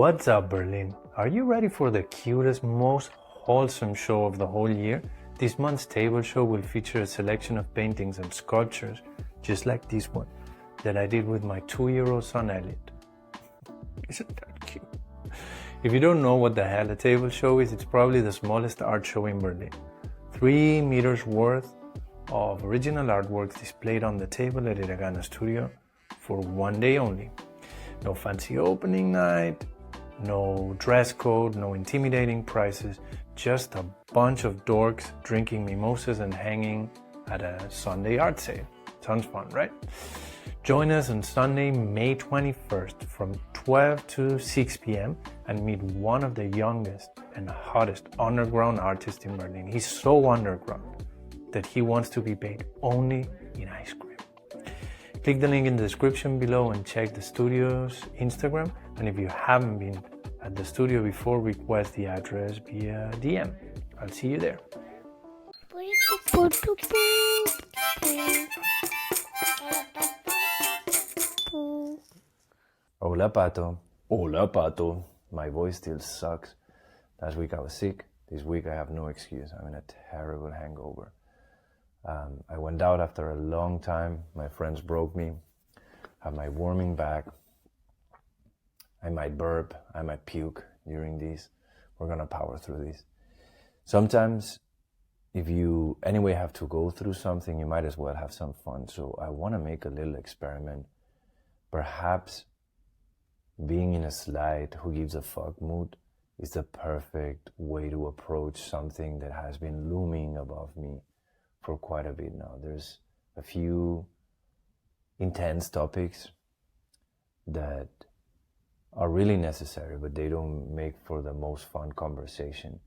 What's up, Berlin? Are you ready for the cutest, most wholesome show of the whole year? This month's table show will feature a selection of paintings and sculptures, just like this one, that I did with my 2-year-old son Elliot. Isn't that cute? If you don't know what the hell a table show is, it's probably the smallest art show in Berlin. 3 meters worth of original artworks displayed on the table at Iragana Studio for one day only. No fancy opening night, no dress code, no intimidating prices, just a bunch of dorks drinking mimosas and hanging at a Sunday art sale. Sounds fun, right? Join us on Sunday, May 21st from 12 to 6 p.m. and meet one of the youngest and hottest underground artists in Berlin. He's so underground that he wants to be paid only in ice cream. Click the link in the description below and check the studio's Instagram. And if you haven't been at the studio before, request the address via DM. I'll see you there. Hola, Pato. Hola, Pato. My voice still sucks. Last week I was sick. This week I have no excuse. I'm in a terrible hangover. I went out after a long time. My friends broke me. Have my warming back. I might burp. I might puke during these. We're gonna power through these. Sometimes, if you anyway have to go through something, you might as well have some fun. So I want to make a little experiment. Perhaps being in a slight who gives a fuck mood is the perfect way to approach something that has been looming above me for quite a bit now. There's a few intense topics that are really necessary, but they don't make for the most fun conversation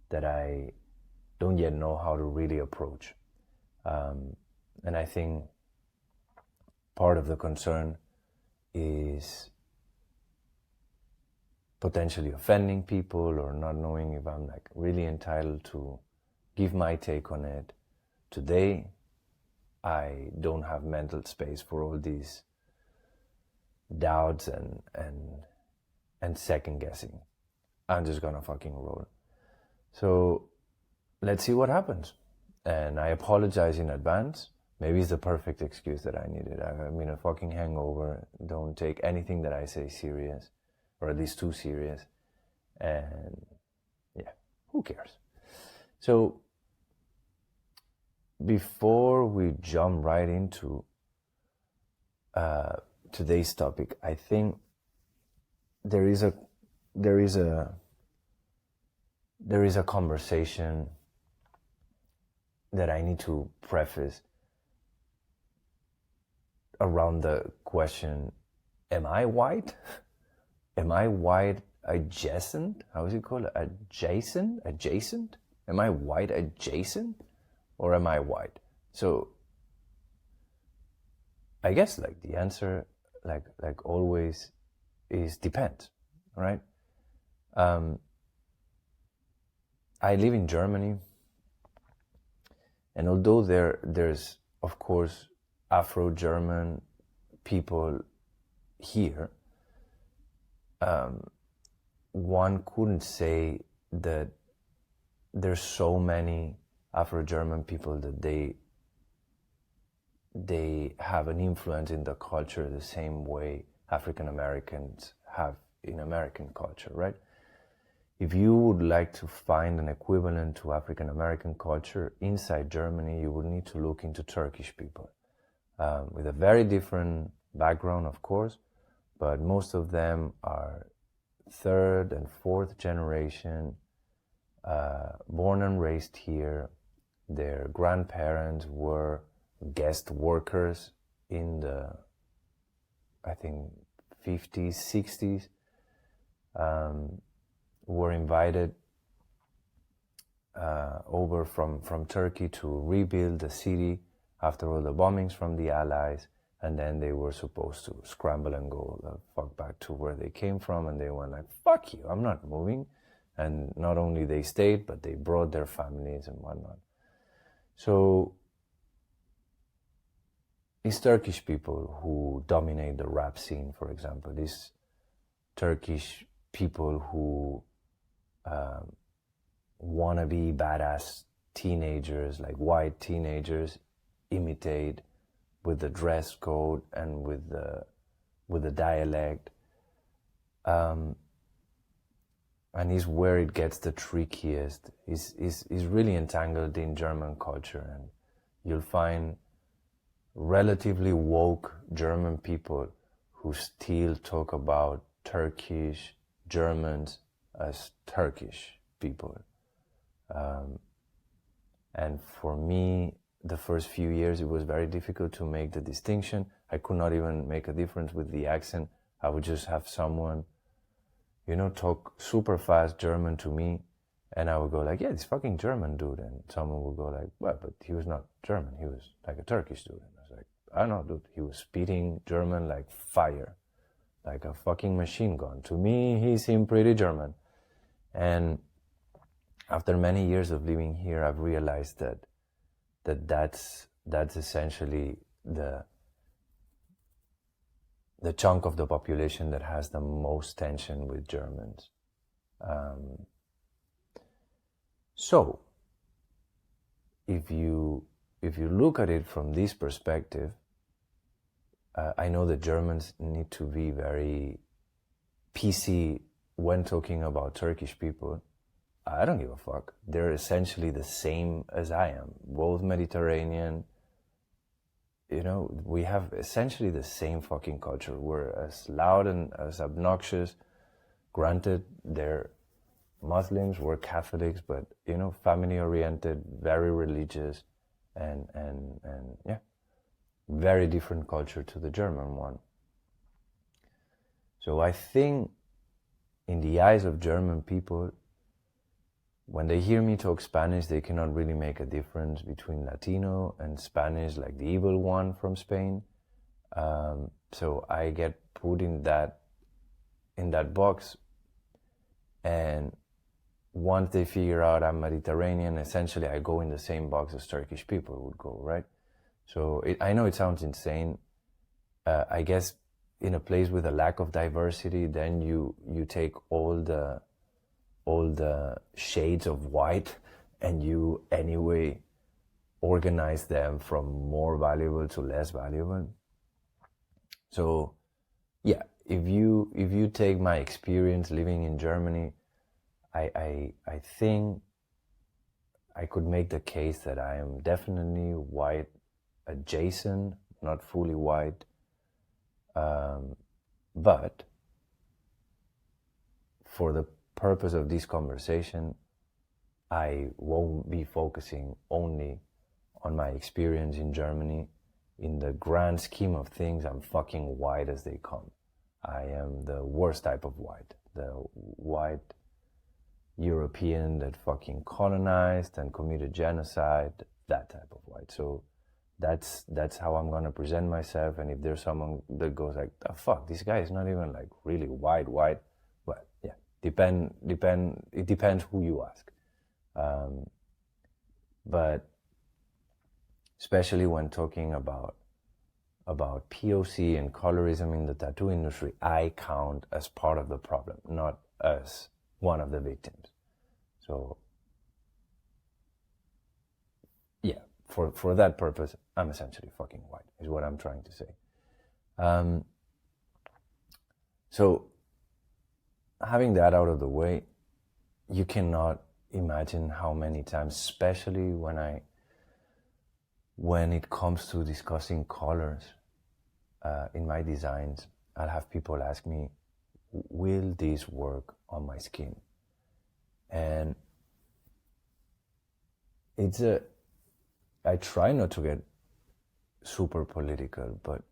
that I don't yet know how to really approach. And I think part of the concern is potentially offending people or not knowing if I'm like really entitled to give my take on it. Today, I don't have mental space for all these doubts and second guessing. I'm just gonna fucking roll. So let's see what happens. And I apologize in advance. Maybe it's the perfect excuse that I needed. I'm in a fucking hangover. Don't take anything that I say serious, or at least too serious. And yeah, who cares? So before we jump right into today's topic, I think there is a conversation that I need to preface around the question, am I white? Am I white adjacent? How is it called? Adjacent? Am I white adjacent? Or am I white? So I guess like the answer, like always, is depends, right? I live in Germany, and although there's of course Afro-German people here, one couldn't say that there's so many Afro-German people that they have an influence in the culture the same way African Americans have in American culture, right? If you would like to find an equivalent to African American culture inside Germany, you would need to look into Turkish people with a very different background, of course, but most of them are 3rd and 4th generation, born and raised here. Their grandparents were guest workers in the, I think, 50s, 60s, were invited over from Turkey to rebuild the city after all the bombings from the Allies, and then they were supposed to scramble and go the fuck back to where they came from, and they went like, fuck you, I'm not moving. And not only they stayed, but they brought their families and whatnot. So it's Turkish people who dominate the rap scene, for example. These Turkish people who wanna be badass teenagers, like white teenagers, imitate with the dress code and with the dialect, and is where it gets the trickiest. Is really entangled in German culture, and you'll find relatively woke German people who still talk about Turkish Germans as Turkish people. And for me, the first few years, it was very difficult to make the distinction. I could not even make a difference with the accent. I would just have someone, talk super fast German to me, and I would go like, yeah, this fucking German dude. And someone would go like, well, but he was not German. He was like a Turkish dude. And I was like, I don't know, dude. He was speaking German like fire, like a fucking machine gun. To me, he seemed pretty German. And after many years of living here, I've realized that's essentially the chunk of the population that has the most tension with Germans. So, if you look at it from this perspective, I know that Germans need to be very PC when talking about Turkish people. I don't give a fuck. They're essentially the same as I am. Both Mediterranean. We have essentially the same fucking culture. We're as loud and as obnoxious. Granted, they're Muslims, we're Catholics, but, family-oriented, very religious, and yeah, very different culture to the German one. So I think in the eyes of German people, when they hear me talk Spanish, they cannot really make a difference between Latino and Spanish, like the evil one from Spain. So I get put in that box, and once they figure out I'm Mediterranean, essentially I go in the same box as Turkish people would go, right? So I know it sounds insane. I guess in a place with a lack of diversity, then you take all the shades of white and you anyway organize them from more valuable to less valuable. So yeah, if you take my experience living in Germany, I think I could make the case that I am definitely white adjacent, not fully white, but for the purpose of this conversation, I won't be focusing only on my experience in Germany. In the grand scheme of things, I'm fucking white as they come. I am the worst type of white, the white European that fucking colonized and committed genocide, that type of white. So that's how I'm gonna present myself. And if there's someone that goes like, the fuck, this guy is not even like really white, well, yeah, it depends who you ask. But especially when talking about POC and colorism in the tattoo industry, I count as part of the problem, not as one of the victims. So yeah, for that purpose, I'm essentially fucking white, is what I'm trying to say. So having that out of the way, you cannot imagine how many times, especially when it comes to discussing colors in my designs, I'll have people ask me, will this work on my skin? And I try not to get super political, but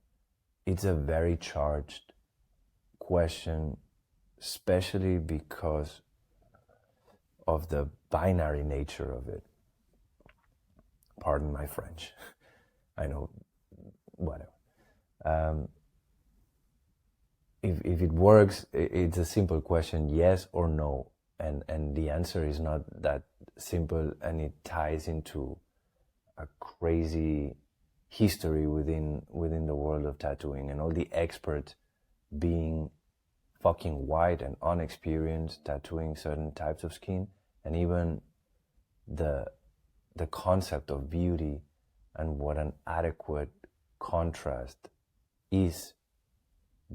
it's a very charged question, especially because of the binary nature of it. Pardon my French. I know, whatever. If it works, it's a simple question, yes or no. And the answer is not that simple, and it ties into a crazy history within the world of tattooing, and all the experts being fucking white and unexperienced tattooing certain types of skin, and even the concept of beauty and what an adequate contrast is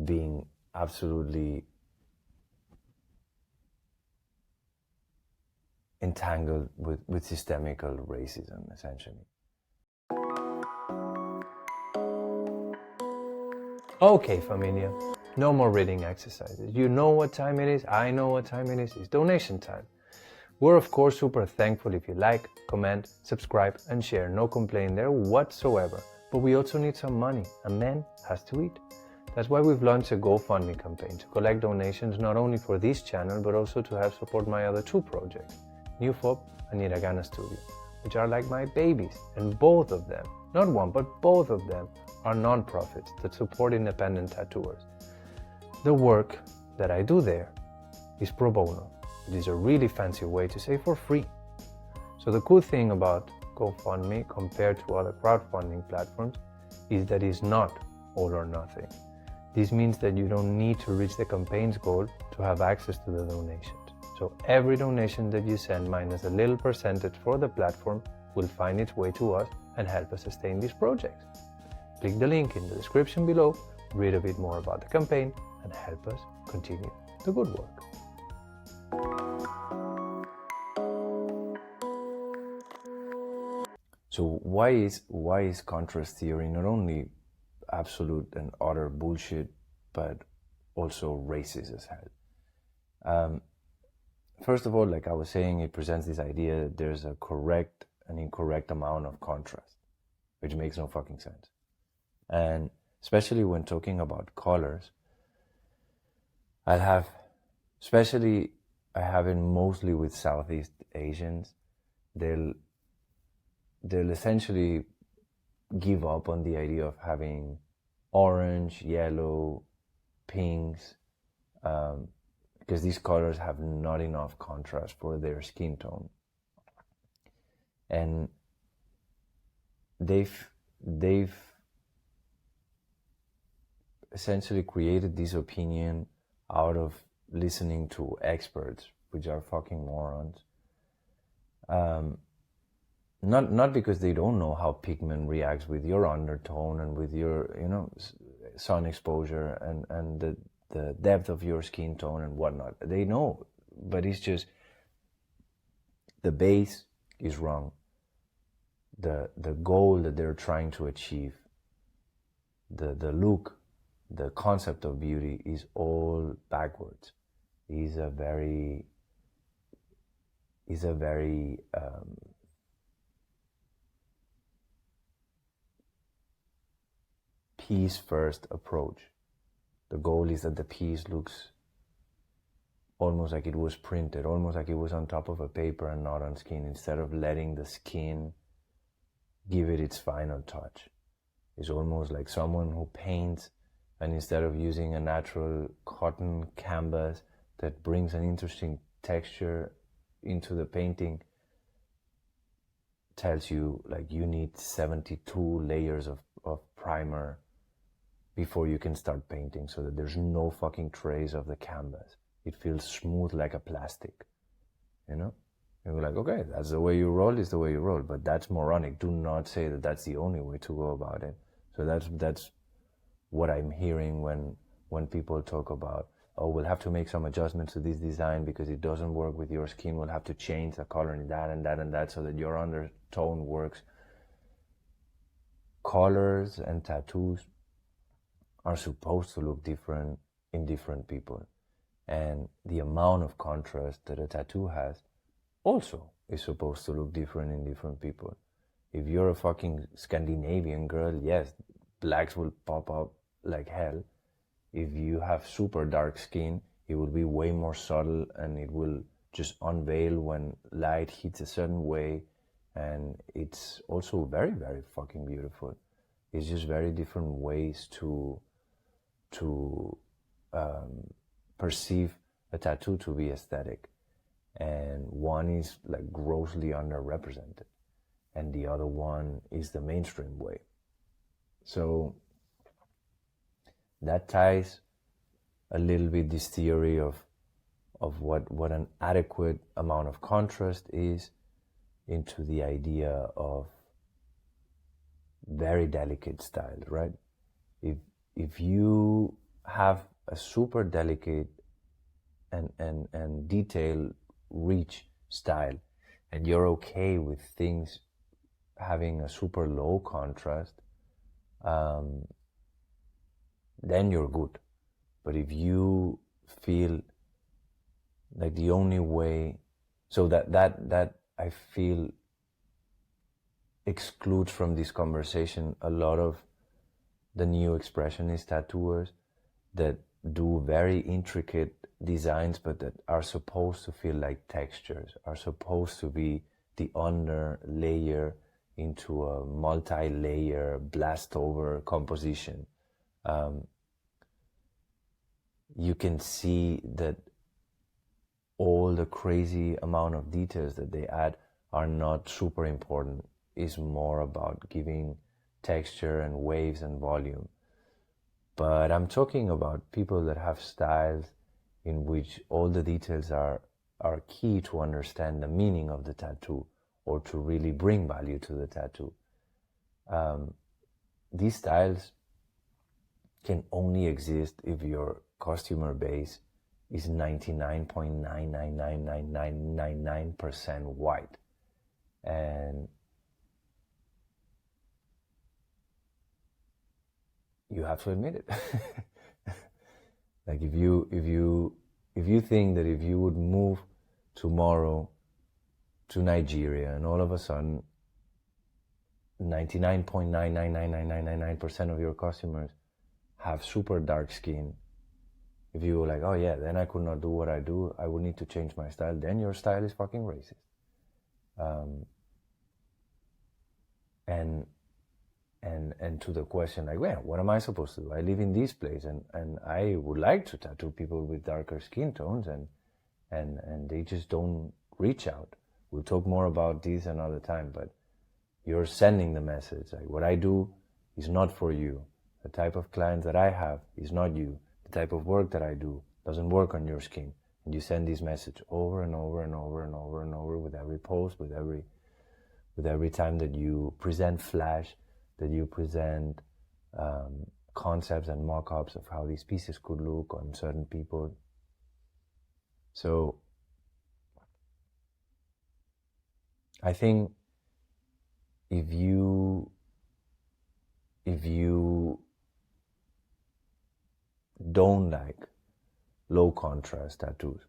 being absolutely entangled with systemical racism, essentially. Okay, familia, no more reading exercises. You know what time it is, I know what time it is. It's donation time. We're of course super thankful if you like, comment, subscribe and share. No complaint there whatsoever. But we also need some money. A man has to eat. That's why we've launched a GoFundMe campaign to collect donations not only for this channel but also to help support my other two projects, New Fob and Hiragana Studio, which are like my babies, and both of them, not one but both of them, are non-profits that support independent tattooers. The work that I do there is pro bono. It is a really fancy way to say for free. So the cool thing about GoFundMe compared to other crowdfunding platforms is that it's not all or nothing. This means that you don't need to reach the campaign's goal to have access to the donations. So every donation that you send minus a little percentage for the platform will find its way to us and help us sustain these projects. Click the link in the description below, read a bit more about the campaign and help us continue the good work. So why is contrast theory not only absolute and utter bullshit, but also racist as hell? First of all, like I was saying, it presents this idea that there's a correct and incorrect amount of contrast, which makes no fucking sense. And especially when talking about colors, I have it mostly with Southeast Asians. They'll essentially give up on the idea of having orange, yellow, pinks, because these colors have not enough contrast for their skin tone. And they've essentially created this opinion out of listening to experts, which are fucking morons. Not because they don't know how pigment reacts with your undertone and with your, sun exposure and the depth of your skin tone and whatnot. They know, but it's just the base is wrong. The goal that they're trying to achieve, the look, the concept of beauty is all backwards. Is a very piece first approach. The goal is that the piece looks almost like it was printed, almost like it was on top of a paper and not on skin, instead of letting the skin give it its final touch. It's almost like someone who paints, and instead of using a natural cotton canvas that brings an interesting texture into the painting, tells you like you need 72 layers of primer before you can start painting, so that there's no fucking trace of the canvas. It feels smooth like a plastic, And we're like, okay, that's the way you roll, is the way you roll, but that's moronic. Do not say that that's the only way to go about it. So that's what I'm hearing when people talk about, oh, we'll have to make some adjustments to this design because it doesn't work with your skin. We'll have to change the color and that and that and that so that your undertone works. Colors and tattoos are supposed to look different in different people. And the amount of contrast that a tattoo has also is supposed to look different in different people. If you're a fucking Scandinavian girl, yes, blacks will pop up like hell. If you have super dark skin, it will be way more subtle and it will just unveil when light hits a certain way. And it's also very, very fucking beautiful. It's just very different ways to perceive a tattoo to be aesthetic. And one is like grossly underrepresented, and the other one is the mainstream way. So that ties a little bit this theory of what an adequate amount of contrast is, into the idea of very delicate styles, right? If you have a super delicate and detail rich style, and you're okay with things having a super low contrast, then you're good. But if you feel like the only way, so that I feel excludes from this conversation a lot of the new expressionist tattooers that do very intricate designs, but that are supposed to feel like textures, are supposed to be the under layer into a multi-layer blast over composition. You can see that all the crazy amount of details that they add are not super important. It's more about giving texture and waves and volume. But I'm talking about people that have styles in which all the details are key to understand the meaning of the tattoo, or to really bring value to the tattoo. These styles can only exist if your customer base is 99.9999999% white. And you have to admit it. Like if you think that if you would move tomorrow to Nigeria and all of a sudden 99.9999999% of your customers have super dark skin, if you were like, oh yeah, then I could not do what I do, I would need to change my style, then your style is fucking racist. And to the question, like, well, what am I supposed to do? I live in this place, and I would like to tattoo people with darker skin tones, and they just don't reach out. We'll talk more about this another time, but you're sending the message, like, what I do is not for you. The type of clients that I have is not you. The type of work that I do doesn't work on your skin. And you send this message over and over and over and over and over with every post, with every time that you present flash, that you present concepts and mock-ups of how these pieces could look on certain people. So I think if you don't like low contrast tattoos,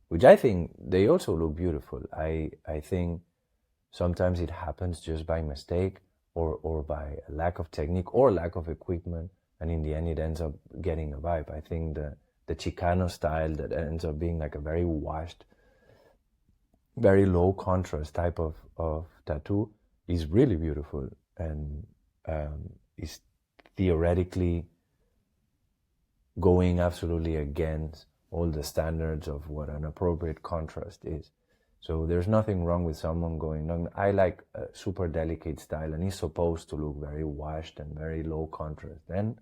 which I think they also look beautiful, I think sometimes it happens just by mistake, or by a lack of technique or lack of equipment, and in the end it ends up getting a vibe. I think the Chicano style that ends up being like a very washed, very low contrast type of tattoo is really beautiful, and is theoretically going absolutely against all the standards of what an appropriate contrast is. So there's nothing wrong with someone going, no, I like a super delicate style and it's supposed to look very washed and very low contrast. Then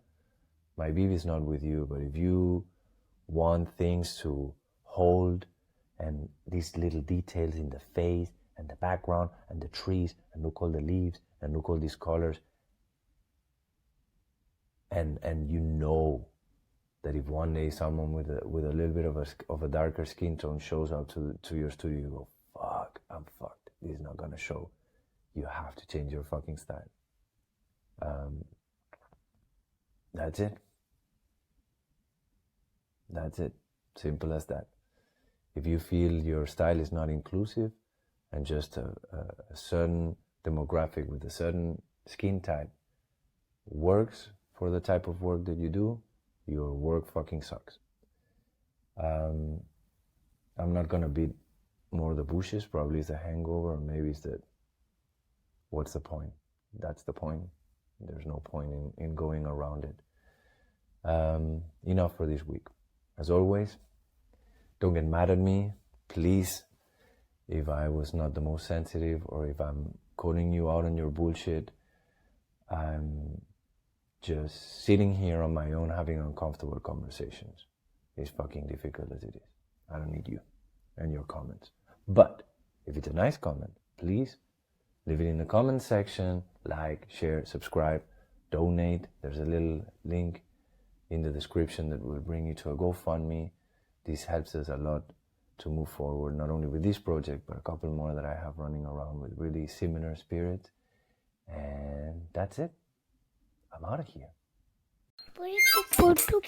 my beef is not with you. But if you want things to hold, and these little details in the face and the background and the trees, and look all the leaves and look all these colors, and you know that if one day someone with a little bit of a darker skin tone shows up to your studio, you go, fuck, I'm fucked. This is not gonna show. You have to change your fucking style. That's it. That's it. Simple as that. If you feel your style is not inclusive, and just a certain demographic with a certain skin type works for the type of work that you do, your work fucking sucks. I'm not gonna beat more the bushes. Probably it's a hangover, or maybe it's that, what's the point? That's the point. There's no point in going around it. Enough for this week. As always, don't get mad at me, please, if I was not the most sensitive, or if I'm calling you out on your bullshit. I'm just sitting here on my own having uncomfortable conversations. is fucking difficult as it is. I don't need you and your comments. But if it's a nice comment, please leave it in the comment section. Like, share, subscribe, donate. There's a little link in the description that will bring you to a GoFundMe. This helps us a lot to move forward, not only with this project, but a couple more that I have running around with really similar spirits. And that's it. I'm out of here. Hola, Pato.